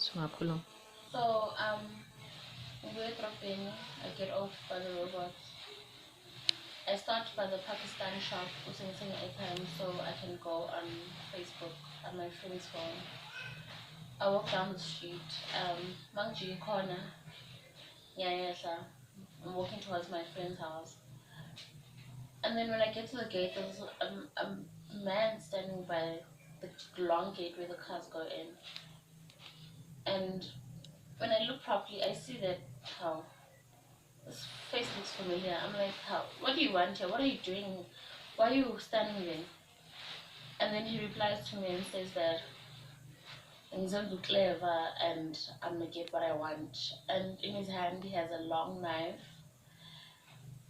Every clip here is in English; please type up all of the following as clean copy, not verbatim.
Singakhuluma. So, we're dropping, I get off by the robots. I start by the Pakistani shop, using airtime so I can go on Facebook on my friend's phone. I walk down the street, Mangji corner, yeah, I'm walking towards my friend's house. And then when I get to the gate, there's a man standing by the long gate where the cars go in. And when I look properly, I see that, how this face looks familiar. I'm like, how? What do you want here? What are you doing? Why are you standing there? And then he replies to me and says that he's clever and I'm gonna get what I want. And in his hand, he has a long knife.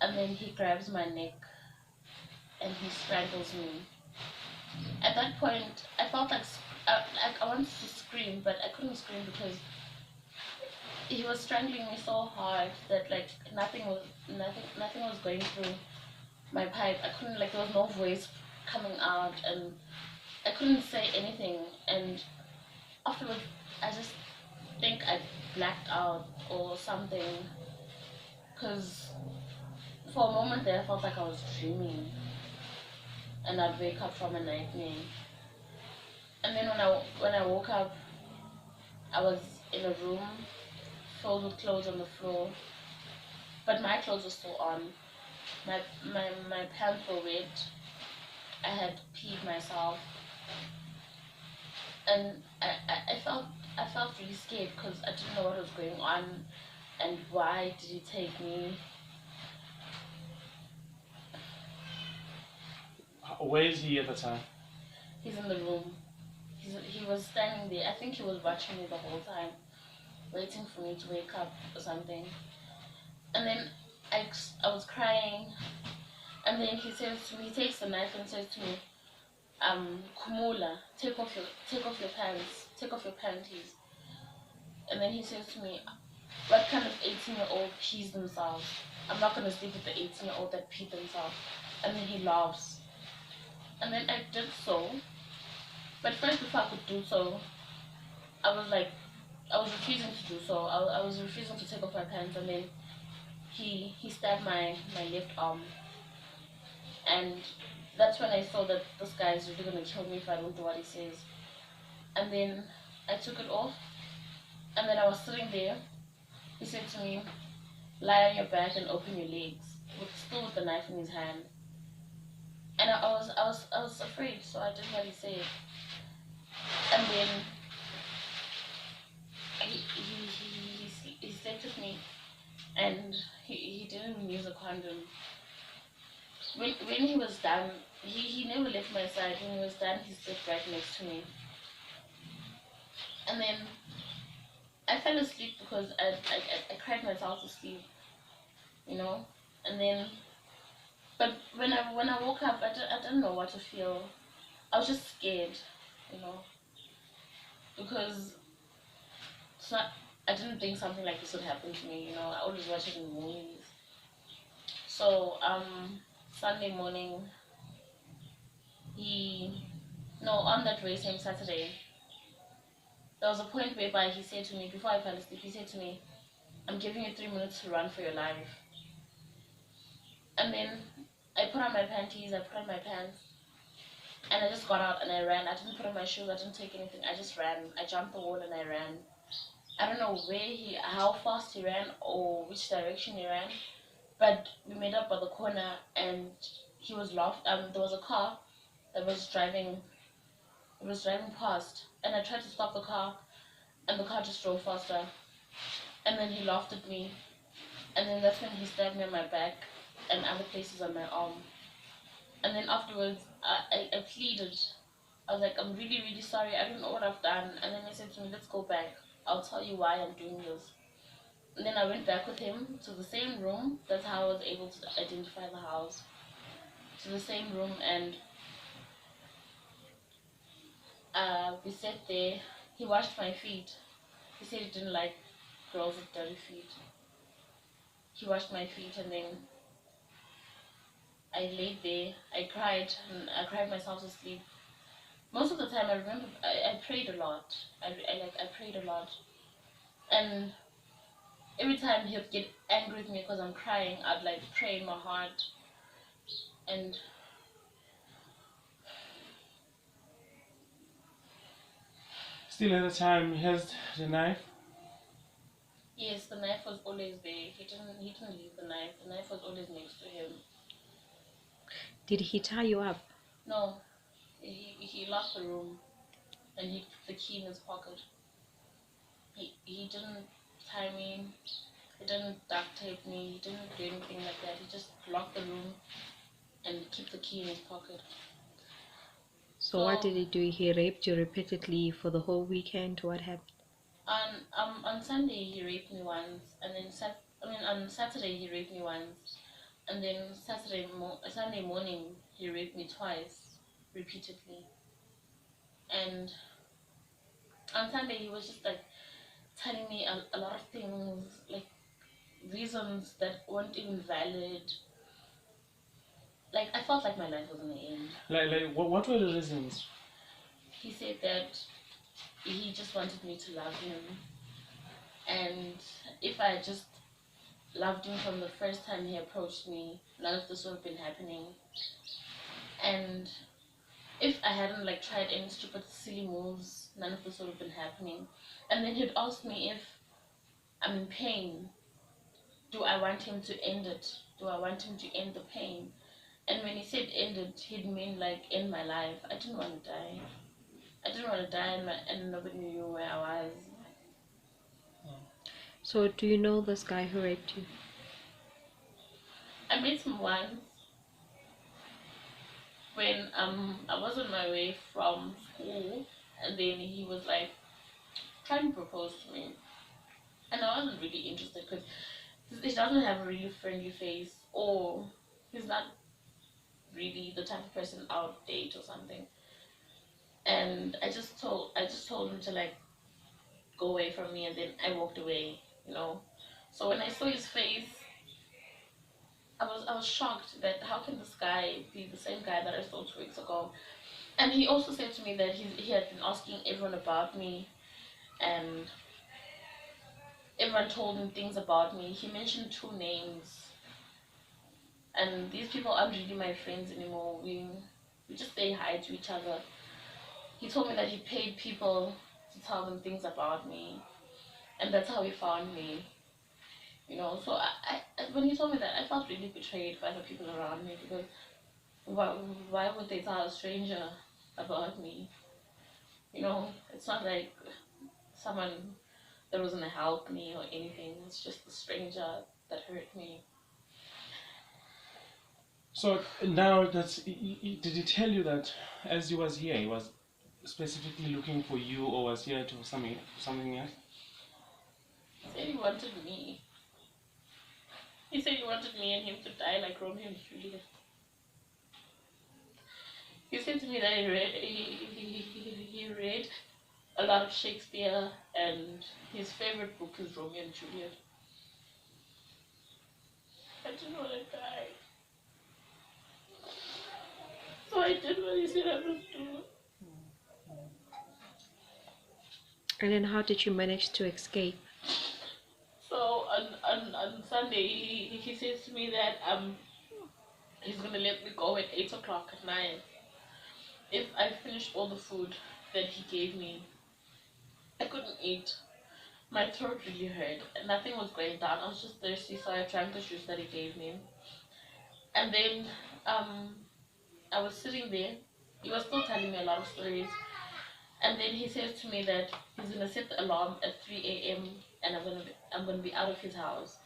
And then he grabs my neck and he strangles me. At that point, I felt like I wanted to scream, but I couldn't scream because he was strangling me so hard that like nothing was going through my pipe. I couldn't, like, there was no voice coming out and I couldn't say anything. And afterwards, I just think I blacked out or something, because for a moment there I felt like I was dreaming and I'd wake up from a nightmare. And then when I woke up, I was in a room filled with clothes on the floor, but my clothes were still on. My pants were wet. I had peed myself, and I felt really scared because I didn't know what was going on and why did he take me. Where is he at the time? He's in the room. He was standing there. I think he was watching me the whole time, waiting for me to wake up or something. And then I was crying, and then he takes the knife and says to me, Kumula, take off your pants, take off your panties. And then he says to me, what kind of 18-year-old pees themselves? I'm not gonna sleep with the 18-year-old that peed themselves. And then he laughs. And then I did so. But first, before I could do so, I was refusing to do so. I was refusing to take off my pants, and then he stabbed my left arm. And that's when I saw that this guy is really gonna kill me if I don't do what he says. And then I took it off, and then I was sitting there. He said to me, lie on your back and open your legs, still with the knife in his hand. And I was afraid, so I did what he said. And then he slept with me, and he didn't use a condom. When he was done, he never left my side. When he was done, he slept right next to me. And then I fell asleep because I cried myself to sleep, you know. And then, but when I woke up, I didn't know what to feel. I was just scared, you know, because it's not. I didn't think something like this would happen to me, you know. I always watch it in movies. So Sunday morning, on that very same Saturday, there was a point whereby he said to me, before I fell asleep, he said to me, I'm giving you 3 minutes to run for your life. And then I put on my panties, I put on my pants, and I just got out and I ran. I didn't put on my shoes, I didn't take anything, I just ran. I jumped the wall and I ran. I don't know how fast he ran or which direction he ran, but we made up by the corner and he was lost. There was a car that was driving. It was driving past, and I tried to stop the car, and the car just drove faster. And then he laughed at me, and then that's when he stabbed me on my back and other places on my arm. And then afterwards, I pleaded. I was like, I'm really, really sorry. I don't know what I've done. And then he said to me, let's go back. I'll tell you why I'm doing this. And then I went back with him to the same room. That's how I was able to identify the house. To the same room, and we sat there. He washed my feet. He said he didn't like girls with dirty feet. He washed my feet, and then I laid there. I cried myself to sleep. Most of the time, I remember I prayed a lot. I prayed a lot, and every time he'd get angry with me because I'm crying, I'd like pray in my heart. And Still at the time, he has the knife. yes, the knife was always there. He didn't leave the knife. The knife was always next to him. Did he tie you up? No, he locked the room and he put the key in his pocket. He didn't tie me. He didn't duct tape me. He didn't do anything like that. He just locked the room and kept the key in his pocket. So what So did he do? He raped you repeatedly for the whole weekend? What happened? on Sunday he raped me once, and then on Saturday he raped me once, and then Sunday morning he raped me twice, repeatedly. And on Sunday he was just like telling me a lot of things, like reasons that weren't even valid. Like I felt like my life was in the end. Like what were the reasons? He said that he just wanted me to love him, and if I just loved him from the first time he approached me, none of this would have been happening. And if I hadn't like tried any stupid silly moves, none of this would have been happening. And then he'd ask me if I'm in pain, do I want him to end it? Do I want him to end the pain? And when he said end it, he'd mean like end my life. I didn't want to die. I didn't want to die, and nobody knew where I was. So do you know this guy who raped you? I met him once when I was on my way from school, and then he was like trying to propose to me, and I wasn't really interested because he doesn't have a really friendly face, or he's not really the type of person I would date or something. And I just told him to like go away from me, and then I walked away, you know. So when I saw his face, I was shocked that how can this guy be the same guy that I saw 2 weeks ago? And he also said to me that he had been asking everyone about me, and everyone told him things about me. He mentioned 2 names, and these people aren't really my friends anymore. We just say hi to each other. He told me that he paid people to tell them things about me, and that's how he found me. You know, so when he told me that, I felt really betrayed by the people around me because why, why would they tell a stranger about me? You know, it's not like someone that was gonna help me or anything. It's just a stranger that hurt me. So now did he tell you that as he was here, he was specifically looking for you, or was here to something else? He said he wanted me. He said he wanted me and him to die like Romeo and Juliet. He said to me that he read a lot of Shakespeare, and his favorite book is Romeo and Juliet. I didn't want to die. So I did what he said I must do. And then how did you manage to escape? So on Sunday, he says to me that he's gonna let me go at 8 o'clock at night if I finish all the food that he gave me. I couldn't eat. My throat really hurt, and nothing was going down. I was just thirsty, so I drank the juice that he gave me. And then um, I was sitting there. He was still telling me a lot of stories. And then he says to me that he's gonna set the alarm at 3 a.m. and I'm gonna be out of his house.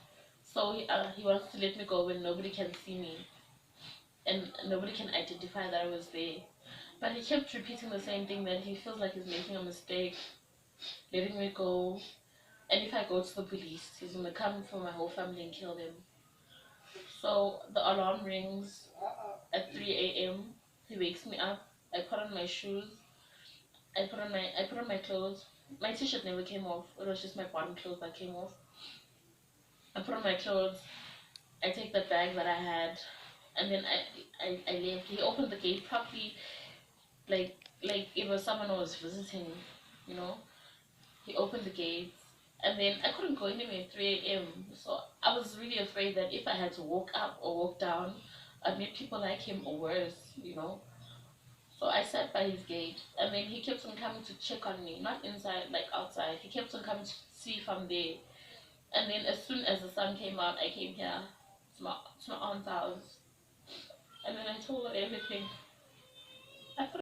So he wants to let me go when nobody can see me and nobody can identify that I was there. But he kept repeating the same thing, that he feels like he's making a mistake, letting me go. And if I go to the police, he's gonna come for my whole family and kill them. So the alarm rings at 3 a.m. He wakes me up. I put on my shoes. I put on my clothes. My t-shirt never came off. It was just my bottom clothes that came off. I put on my clothes. I take the bag that I had, and then I left. He opened the gate properly, like like it was someone who was visiting, you know. He opened the gates, and then I couldn't go anywhere at 3 a.m. So I was really afraid that if I had to walk up or walk down, I'd meet people like him or worse, you know. So I sat by his gate, and then he kept on coming to check on me, not inside, like outside. He kept on coming to see if I'm there. And then as soon as the sun came out, I came here to my aunt's house, and then I told her everything.